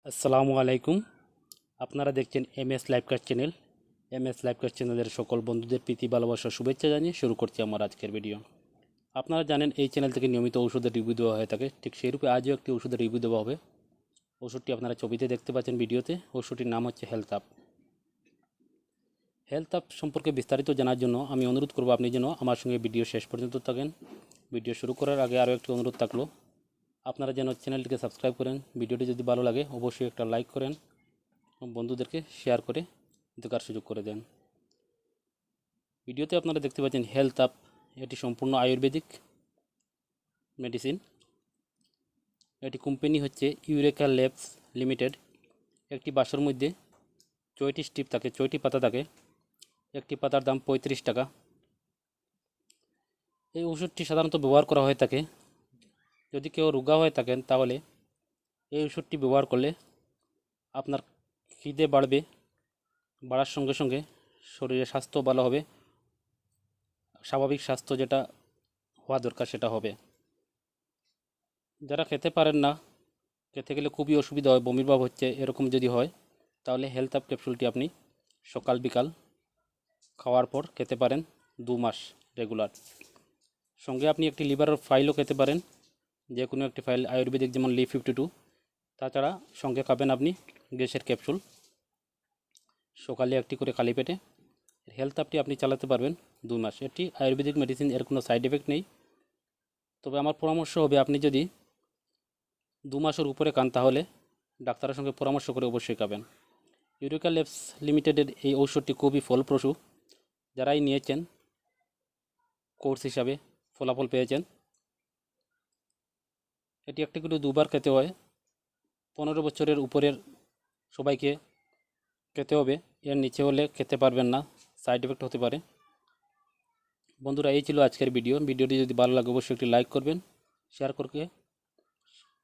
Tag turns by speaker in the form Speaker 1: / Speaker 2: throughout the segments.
Speaker 1: আসসালামু আলাইকুম। আপনারা দেখছেন এমএস লাইভকাস্ট চ্যানেল। এমএস লাইভকাস্ট চ্যানেলের সকল বন্ধুদের প্রীতি ভালোবাসা শুভেচ্ছা জানিয়ে শুরু করছি আমার আজকের ভিডিও। আপনারা জানেন এই চ্যানেল থেকে নিয়মিত ওষুধের রিভিউ দেওয়া হয়ে থাকে, ঠিক সেইরূপে আজও একটি ওষুধের রিভিউ দেওয়া হবে। ওষুধটি আপনারা ছবিতে দেখতে পাচ্ছেন, ভিডিওতে। ওষুধটির নাম হচ্ছে হেলথ আপ। হেলথ আপ সম্পর্কে বিস্তারিত জানার জন্য আমি অনুরোধ করব আপনি যেন আমার সঙ্গে ভিডিও শেষ পর্যন্ত থাকেন। ভিডিও শুরু করার আগে আরও একটি অনুরোধ থাকলো, আপনারা যেন চ্যানেলটিকে সাবস্ক্রাইব করেন। ভিডিওটি যদি ভালো লাগে অবশ্যই একটা লাইক করেন, বন্ধুদেরকে শেয়ার করে দেখার সুযোগ করে দেন। ভিডিওতে আপনারা দেখতে পাচ্ছেন হেলথ আপ। এটি সম্পূর্ণ আয়ুর্বেদিক মেডিসিন। এটি কোম্পানি হচ্ছে ইউরেকা ল্যাবস লিমিটেড। একটি বাক্সের মধ্যে 6টি স্ট্রিপ থাকে, 6টি পাতা থাকে। একটি পাতার দাম 35 টাকা। এই ওষুধটি সাধারণত ব্যবহার করা হয়ে থাকে যদি কেউ রোগা হয়ে থাকেন, তাহলে এই ওষুধটি ব্যবহার করলে আপনার খিদে বাড়বে, বাড়ার সঙ্গে সঙ্গে শরীরের স্বাস্থ্য ভালো হবে, স্বাভাবিক স্বাস্থ্য যেটা হওয়া দরকার সেটা হবে। যারা খেতে পারেন না, খেতে গেলে খুবই অসুবিধা হয়, বমির ভাব হচ্ছে, এরকম যদি হয়, তাহলে হেলথ আপ ক্যাপসুলটি আপনি সকাল বিকাল খাওয়ার পর খেতে পারেন 2 মাস রেগুলার। সঙ্গে আপনি একটি লিভারের ফাইলও খেতে পারেন, যে কোনো একটি ফাইল আয়ুর্বেদিক, যেমন Li52। তাছাড়া সঙ্গে খাবেন আপনি গ্যাসের ক্যাপসুল, সকালে একটি করে খালি পেটে। হেলথ আপটি আপনি চালাতে পারবেন 2 মাস। এটি আয়ুর্বেদিক মেডিসিন, এর কোনো সাইড এফেক্ট নেই। তবে আমার পরামর্শ হবে, আপনি যদি 2 মাসের উপরে খান তাহলে ডাক্তারের সঙ্গে পরামর্শ করে অবশ্যই খাবেন। ইউরেকা ল্যাবস লিমিটেডের এই ঔষধটি খুবই ফলপ্রসূ। যারাই নিয়েছেন কোর্স হিসাবে ফলাফল পেয়েছেন। এটি একটি করে 2বার খেতে হয়। 15 বছরের উপরের সবাইকে খেতে হবে, এর নিচে হলে খেতে পারবেন না, সাইড এফেক্ট হতে পারে। বন্ধুরা, এই ছিল আজকের ভিডিও। ভিডিওটি যদি ভালো লাগে অবশ্যই একটি লাইক করবেন, শেয়ার করে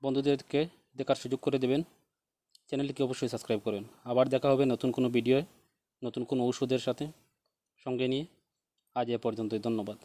Speaker 1: বন্ধুদেরকে দেখার সুযোগ করে দেবেন। চ্যানেলটিকে অবশ্যই সাবস্ক্রাইব করবেন। আবার দেখা হবে নতুন কোনো ভিডিওয়ে, নতুন কোনো ওষুধের সাথে সঙ্গে নিয়ে। আজ এ পর্যন্তই, ধন্যবাদ।